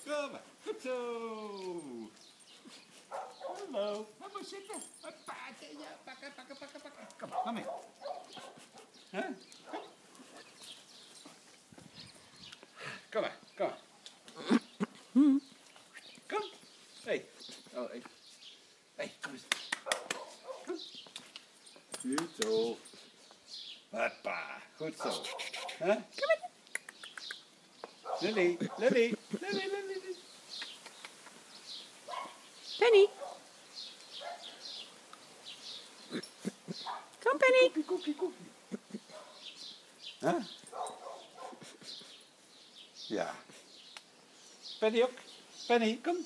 Kom maar. Goed zo. Hallo. Ga maar zitten. Hoppa, ja, pakken. Kom, ga mee. Huh? Kom maar. Kom. Hey. Oh, hey. Hey, kom eens. Kom. Goed zo. Hoppa, goed zo. Huh? Lily. Penny. Kom, Penny. Koekie. Huh? Ja. Penny ook. Penny, kom.